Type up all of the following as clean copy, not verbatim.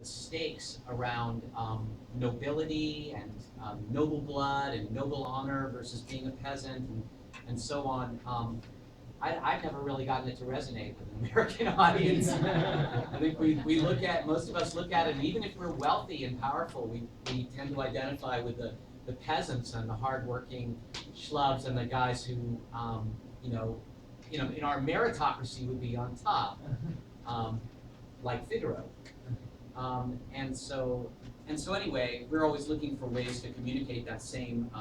the stakes around nobility and noble blood and noble honor versus being a peasant and so on. I've never really gotten it to resonate with an American audience. I think we look at, most of us look at it, and even if we're wealthy and powerful, we tend to identify with the peasants and the hardworking schlubs and the guys who, you know, in our meritocracy would be on top, like Figaro. And so anyway, we're always looking for ways to communicate that same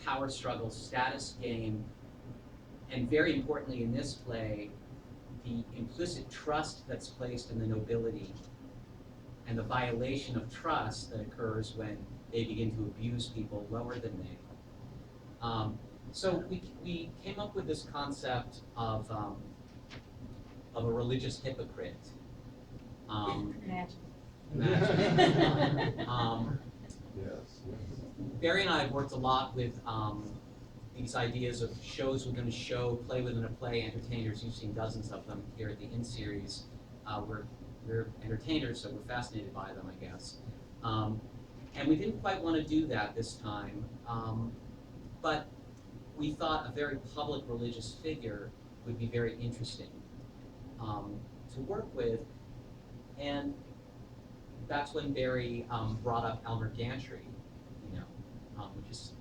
power struggle, status game, and very importantly in this play, the implicit trust that's placed in the nobility and the violation of trust that occurs when they begin to abuse people lower than they. So we came up with this concept of a religious hypocrite. Yes. Barry and I have worked a lot with these ideas of shows within a show, play within a play, entertainers. You've seen dozens of them here at the In series. We're entertainers, so we're fascinated by them, I guess. And we didn't quite want to do that this time, but we thought a very public religious figure would be very interesting to work with, and that's when Barry brought up Elmer Gantry, which is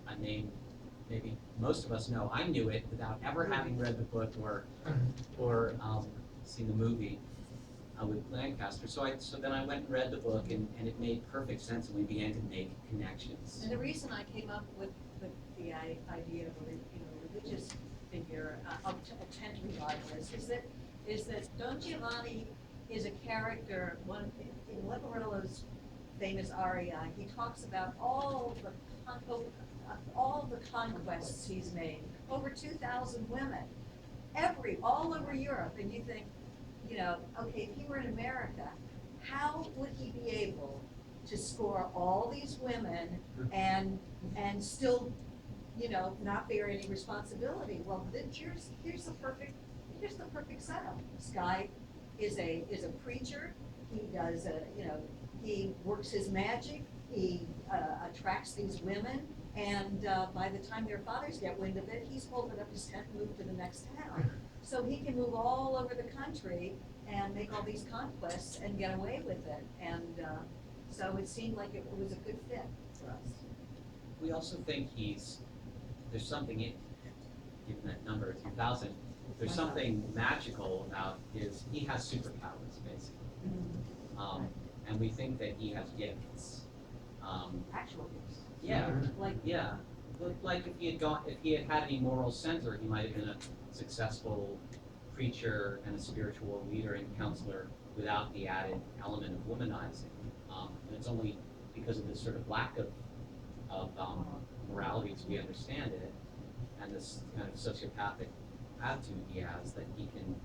a name maybe most of us know. I knew it without ever having read the book or seen the movie with Lancaster. So then I went and read the book, and it made perfect sense, and we began to make connections. And the reason I came up with the idea of a religious figure, a tent revivalist, is that Don Giovanni is a character. In Leporelo's famous aria, he talks about all the conquests he's made, over 2,000 women, all over Europe, and you think, okay, if he were in America, how would he be able to score all these women and still, not bear any responsibility? Well, here's the perfect setup. This guy is a preacher. He does he works his magic. He attracts these women, and by the time their fathers get wind of it, he's folded up his tent and moved to the next town. So he can move all over the country and make all these conquests and get away with it. And so it seemed like it was a good fit for us. We also think there's something in, given that number, 2,000, there's something magical about he has superpowers, basically. And we think that he has gifts. Actual gifts. Yeah, like if he had any moral center, he might have been a successful preacher and a spiritual leader and counselor without the added element of womanizing. And it's only because of this sort of lack of morality as we understand it, and this kind of sociopathic attitude he has, that he can,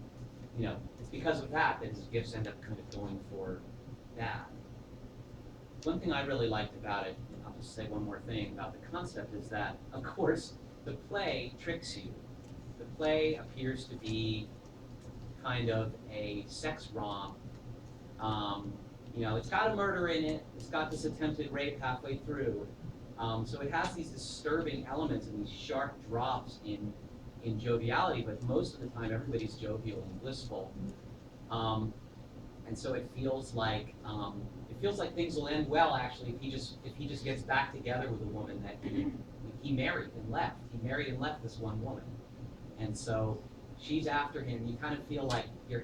it's because of that his gifts end up kind of going for that. One thing I really liked about it, and I'll just say one more thing about the concept, is that, of course, the play tricks you. The play appears to be kind of a sex romp. It's got a murder in it. It's got this attempted rape halfway through. So it has these disturbing elements and these sharp drops in joviality, but most of the time everybody's jovial and blissful. And so it feels like things will end well, actually, if he just gets back together with a woman that he married and left. He married and left this one woman, and so she's after him. You kind of feel like you're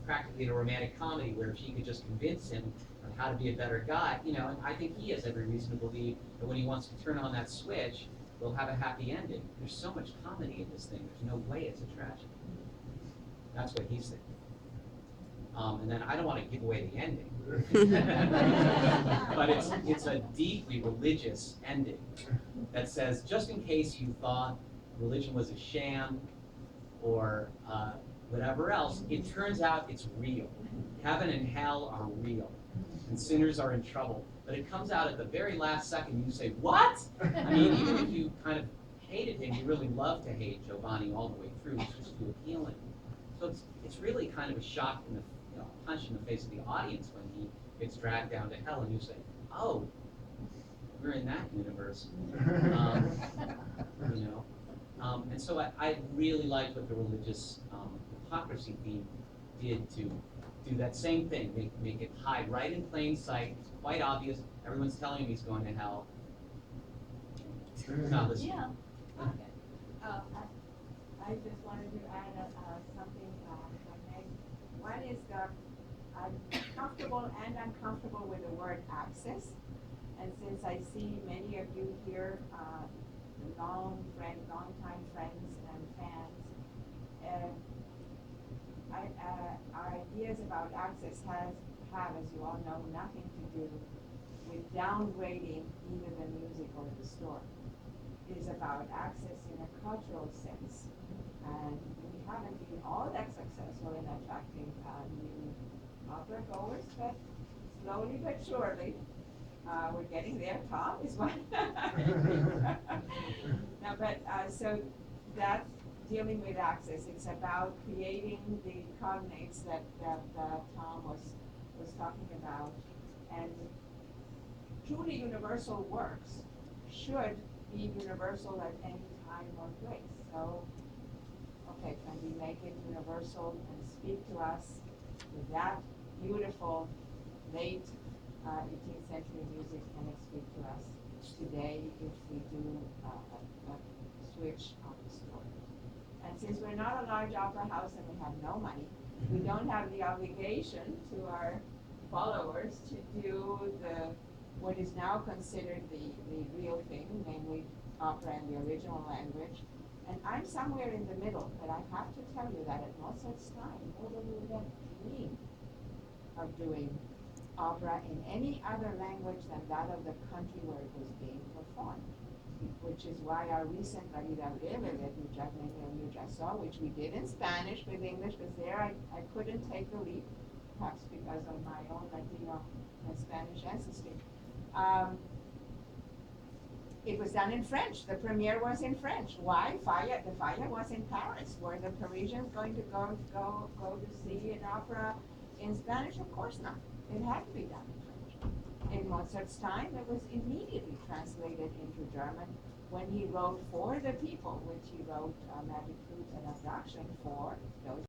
practically in a romantic comedy where if she could just convince him of how to be a better guy, and I think he has every reason to believe that when he wants to turn on that switch, we'll have a happy ending. There's so much comedy in this thing. There's no way it's a tragedy. That's what he's thinking. And then I don't want to give away the ending, but it's a deeply religious ending that says, just in case you thought religion was a sham or whatever else, it turns out it's real. Heaven and hell are real, and sinners are in trouble. But it comes out at the very last second, and you say, what? I mean, even if you kind of hated him, you really love to hate Giovanni all the way through. It's just too appealing. So it's really kind of a shock in the punch in the face of the audience when gets dragged down to hell, and you say, oh, we're in that universe. You know? And so I really liked what the religious hypocrisy theme did to do that same thing, make it hide right in plain sight. It's quite obvious. Everyone's telling him he's going to hell. Not listening. Yeah. Okay. I just wanted to add something, if I may. One is that I'm comfortable and uncomfortable with the word access. And since I see many of you here, long-time friends and fans, our ideas about access have, as you all know, nothing to do with downgrading either the music or the story. It is about access in a cultural sense. And we haven't been all that successful in attracting new opera goers, but slowly but surely, we're getting there. Tom is one. No, but so that's dealing with access. It's about creating the cognates that Tom was talking about, and truly universal works should be universal at any time or place. So, okay, can we make it universal and speak to us with that beautiful late 18th century music? Can it speak to us today if we do a switch on the story? And since we're not a large opera house and we have no money, we don't have the obligation to our followers to do what is now considered the real thing, namely opera in the original language. And I'm somewhere in the middle, but I have to tell you that at Mozart's time, nobody would have dreamed of doing opera in any other language than that of the country where it was being performed. Which is why our recent Bari Biern that many of you just saw, which we did in Spanish with English, because there I couldn't take the leap, perhaps because of my own Latino and Spanish ancestry. It was done in French. The premiere was in French. Why? The Faya was in Paris. Were the Parisians going to go to see an opera in Spanish? Of course not. It had to be done in French. In Mozart's time, it was immediately translated into German when he wrote For the People, which he wrote Magic Flute and Abduction for those